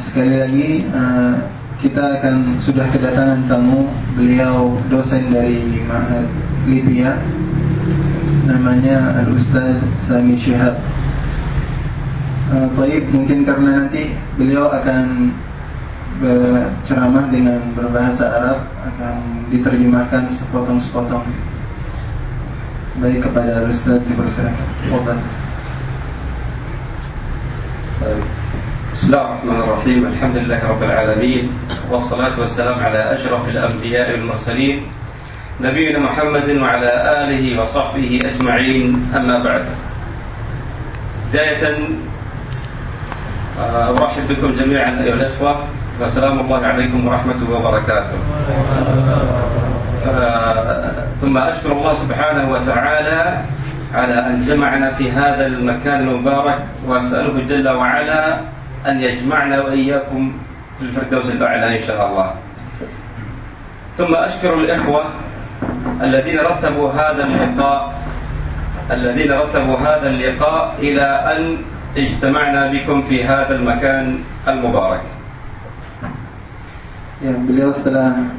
Sekali lagi kita sudah kedatangan tamu. Beliau dosen dari Ma'had Libya, namanya Al-Ustaz Sami Shihab. Baik, mungkin karena nanti beliau akan berceramah dengan berbahasa Arab, akan diterjemahkan sepotong-sepotong. Baik, kepada Ustaz dipersilakan. Bismillahirrahmanirrahim. Alhamdulillah rabbil alamin, wassalatu wassalamu ala asyrafil anbiya'i wal mursalin, nabiyina Muhammadin wa ala alihi wa sahbihi ajma'in. Amma ba'd. Bidayatan أرحب بكم جميعا أيها الأخوة والسلام الله عليكم ورحمة وبركاته. ثم أشكر الله سبحانه وتعالى على أن جمعنا في هذا المكان المبارك، وأسأله جل وعلا أن يجمعنا وإياكم في الفردوس الأعلى إن شاء الله. ثم أشكر الإخوة الذين رتبوا هذا اللقاء إلى أن اجتمعنا بكم في هذا المكان المبارك. Ya, beliau setelah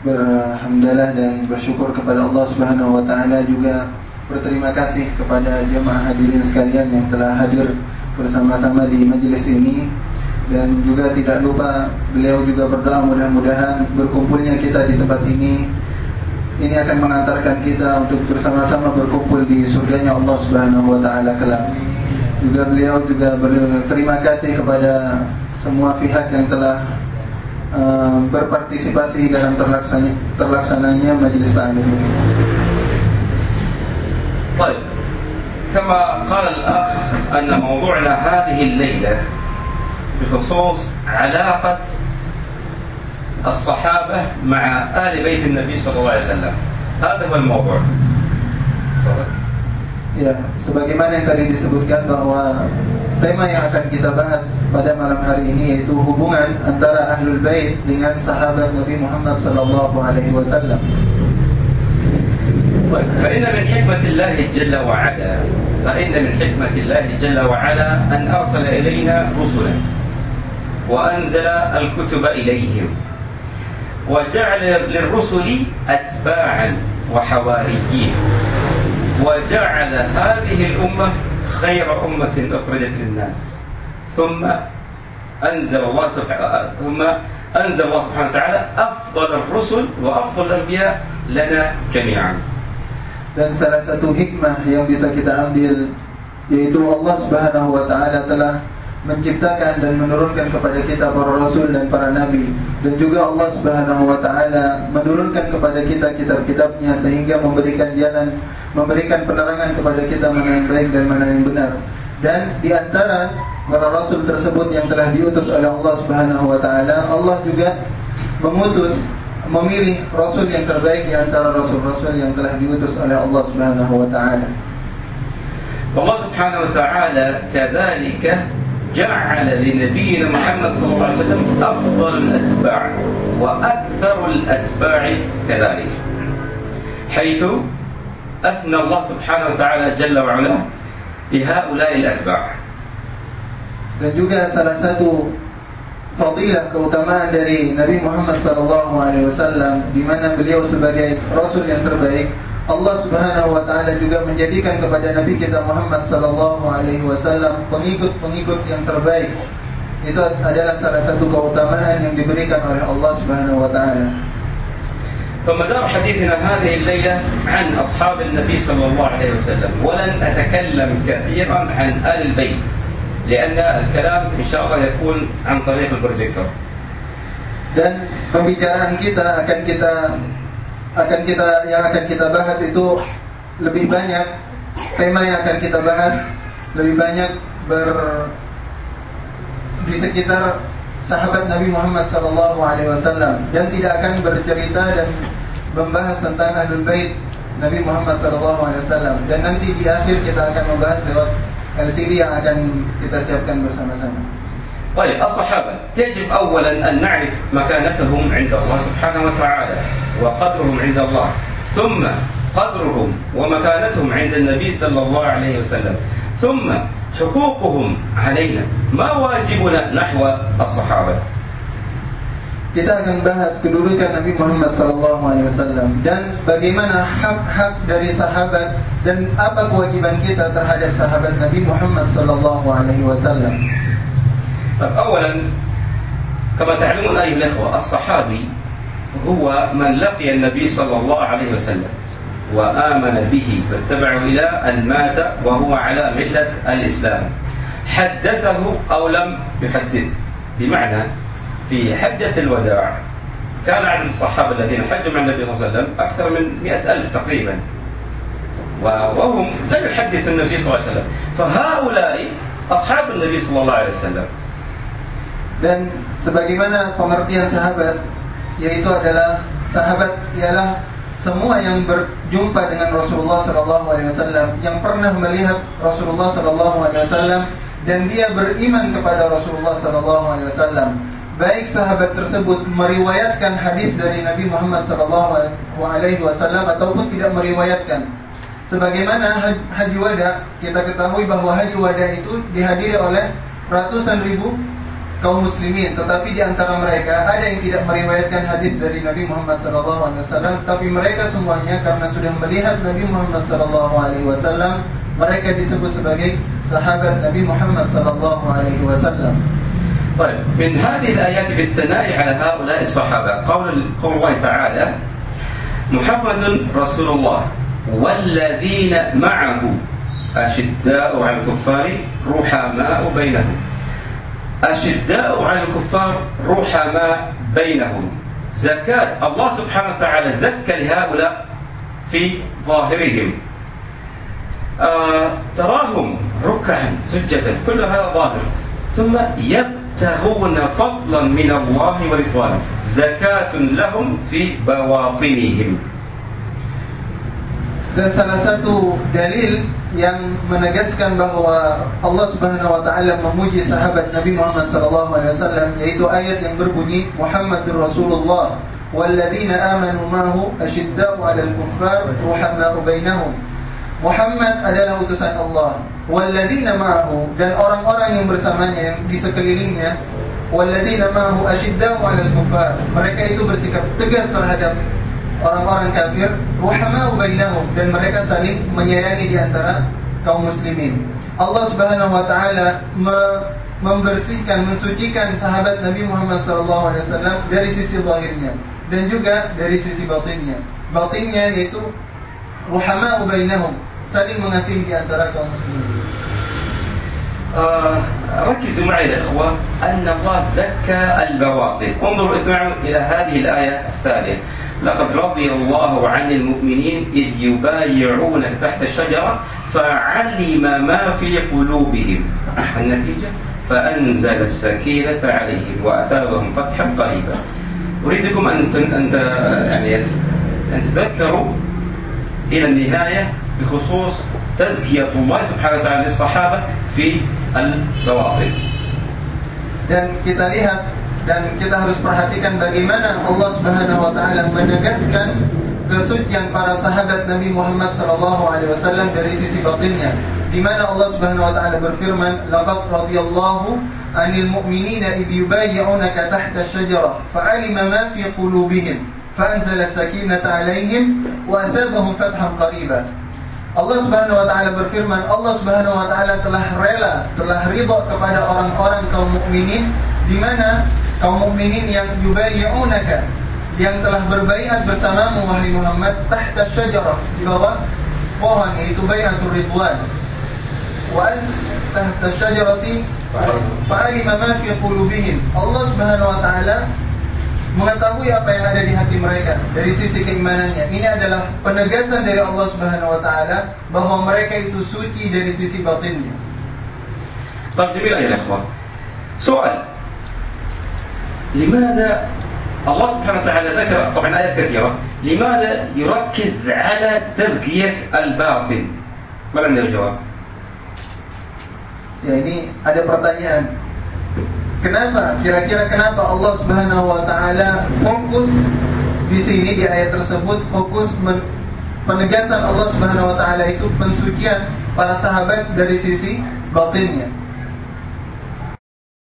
berhamdalah dan bersyukur kepada Allah Subhanahu wa taala, juga berterima kasih kepada jemaah hadirin sekalian yang telah hadir bersama-sama di majelis ini, dan juga tidak lupa beliau juga berdoa mudah-mudahan berkumpulnya kita di tempat ini akan mengantarkan kita untuk bersama-sama berkumpul di surganya Allah Subhanahu wa taala kelak. Juga beliau juga berterima kasih kepada semua pihak yang telah berpartisipasi dalam terlaksananya majelis ta'lim ini. طيب، كما قال الأخ أن موضوعنا هذه الليلة بخصوص علاقة الصحابة مع آل بيت النبي صلى الله عليه وسلم. هذا هو الموضوع. Ya, sebagaimana yang tadi disebutkan bahwa tema yang akan kita bahas pada malam hari ini yaitu hubungan antara Ahlul Bait dengan sahabat Nabi Muhammad sallallahu alaihi wasallam. فإن من حكمة الله جل وعلا أن أرسل إلينا رسلا وأنزل الكتب إليهم وجعل للرسل أتباعا وحواريين وجعل هذه الأمة خير أمة أخرجت للناس. ثم أنزل الله سبحانه وتعالى أفضل الرسل وأفضل الأنبياء لنا جميعا. Dan salah satu hikmah yang bisa kita ambil yaitu Allah Subhanahu wa taala telah menciptakan dan menurunkan kepada kita para rasul dan para nabi, dan juga Allah Subhanahu wa taala menurunkan kepada kita kitab-kitabnya sehingga memberikan penerangan kepada kita mana yang baik dan mana yang benar. Dan di antara para rasul tersebut yang telah diutus oleh Allah Subhanahu wa taala, Allah juga memilih rasul yang terbaik di antara rasul-rasul yang telah diutus oleh Allah Subhanahu wa taala. Allah Subhanahu wa taala كذلك جعل لنبينا محمد صلى الله عليه وسلم أفضل الأتباع وأكثر الأتباع كذلك، حيث أثنى الله سبحانه وتعالى جل وعلا بهؤلاء الأتباع. Dan juga salah satu fadilah keutamaan dari Nabi Muhammad sallallahu alaihi wasallam, di mana beliau sebagai rasul yang terbaik, Allah Subhanahu wa taala juga menjadikan kepada Nabi kita Muhammad sallallahu alaihi wasallam pengikut-pengikut yang terbaik. Itu adalah salah satu keutamaan yang diberikan oleh Allah Subhanahu wa taala. فمدار حديثنا هذه الليلة عن أصحاب النبي صلى الله عليه وسلم، ولن أتكلم كثيرا عن آل البيت لأن الكلام إن شاء الله يكون عن طريق البروجيكتور. Dan pembicaraan kita yang akan kita bahas itu lebih banyak, tema yang akan kita bahas lebih banyak di sekitar sahabat Nabi Muhammad SAW, dan tidak akan bercerita dan membahas tentang Ahlul Bait Nabi Muhammad SAW. Dan nanti di akhir kita akan membahas lewat LCD yang akan kita siapkan bersama-sama. طيب، الصحابة يجب أولا أن نعرف مكانتهم عند الله سبحانه وتعالى وقدرهم عند الله، ثم قدرهم ومكانتهم عند النبي صلى الله عليه وسلم، ثم حقوقهم علينا ما واجبنا نحو الصحابة. Kita akan bahas kedudukan Nabi Muhammad SAW dan bagaimana hak-hak dari sahabat dan apa kewajiban kita terhadap sahabat Nabi Muhammad SAW. أولا كما تعلمون أيها الأخوة الصحابي هو من لقي النبي صلى الله عليه وسلم وآمن به فاتبعه إلى أن مات وهو على ملة الإسلام حدثه أو لم يحدث. بمعنى في حجة الوداع كان عدد الصحابة الذين حجوا مع النبي صلى الله عليه وسلم أكثر من 100,000 تقريبا وهم لم يحدث النبي صلى الله عليه وسلم فهؤلاء أصحاب النبي صلى الله عليه وسلم. Dan sebagaimana pengertian sahabat, yaitu adalah sahabat ialah semua yang berjumpa dengan Rasulullah SAW, yang pernah melihat Rasulullah SAW dan dia beriman kepada Rasulullah SAW. Baik sahabat tersebut meriwayatkan hadis dari Nabi Muhammad SAW ataupun tidak meriwayatkan. Sebagaimana haji wada, kita ketahui bahwa haji wada itu dihadiri oleh ratusan ribu kaum muslimin, tetapi di antara mereka ada yang tidak meriwayatkan hadis dari Nabi Muhammad SAW, tapi mereka semuanya karena sudah melihat Nabi Muhammad SAW, mereka disebut sebagai sahabat Nabi Muhammad SAW. طيب من هذه الآيات في الثناء على هؤلاء الصحابة قول الله تعالى محمد رسول الله والذين معه أشداء على الكفار رحماء بينهم. أشداء على الكفار رحماء بينهم. زكاة الله سبحانه وتعالى زكى لهؤلاء في ظاهرهم. تراهم ركعا سجدا كل هذا ظاهر ثم يبتغون فضلا من الله ورضوانه زكاة لهم في بواطنهم. Dan salah satu dalil yang menegaskan bahwa Allah Subhanahu wa taala memuji sahabat Nabi Muhammad SAW yaitu ayat yang berbunyi Muhammadur Rasulullah walladzina amanu ma'ahu asyidda'u 'alal kuffar ruhama'u bainahum. Muhammad adalah utusan Allah, walladzina ma'ahu, dan orang-orang yang bersamanya, yang di sekelilingnya, walladzina ma'ahu asyidda'u 'alal kuffar, mereka itu bersikap tegas terhadap orang-orang kafir, ruhama'u bainahum, dan mereka saling menyayangi di antara kaum muslimin. Allah Subhanahu wa taala membersihkan, mensucikan sahabat Nabi Muhammad SAW dari sisi zahirnya dan juga dari sisi batinnya. Batinnya yaitu ruhama'u bainahum, saling mengasihi di antara kaum muslimin. ركزوا معي يا إخوة أن الله زكى البواطن. انظروا اسمعوا إلى هذه الآية الثانية لقد رضي الله عن المؤمنين إذ يبايعونك تحت الشجرة فعلم ما في قلوبهم. النتيجة فأنزل السكينة عليهم وأثابهم فتحا قريبا. أريدكم أن تذكروا إلى النهاية بخصوص تزكية الله سبحانه وتعالى للصحابة في البواطن. Dan kita lihat dan kita harus perhatikan bagaimana Allah Subhanahu wa taala menegaskan kesucian para sahabat Nabi Muhammad SAW dari sisi batinnya, di mana Allah Subhanahu wa taala berfirman, laqad radiyallahu 'anil mu'minina idh yubayyi'unaka tahta asy-syajarah fa'alima ma fi qulubihim fa'anzala as-sakinata 'alaihim wa asabahum fathan qariba. Allah Subhanahu wa taala berfirman, Allah Subhanahu wa taala telah rela, telah ridha kepada orang-orang kaum mukminin, di mana kaum mukminin yang yubayyi'unaka, yang telah berbaiat bersamamu wahai Muhammad, tahta syajarah, di bawah pohon, yaitu bai'atur ridwan. Wa tahta syajarati fa'alima ma fi qulubihim. Allah Subhanahu wa taala mengetahui apa yang ada di hati mereka dari sisi keimanannya. Ini adalah penegasan dari Allah Subhanahu wa taala bahwa mereka itu suci dari sisi batinnya. طيب جميل يا اخوان. سؤال. لماذا الله سبحانه وتعالى ذكر طبعا آيات كثيرة، لماذا يركز على تزكية الباطن؟ ما لنا الجواب؟ Ya, ini ada pertanyaan. Kenapa? Kira-kira kenapa Allah Subhanahu wa taala fokus di sini di ayat tersebut, fokus penegasan Allah Subhanahu wa taala itu pensucian para sahabat dari sisi batinnya.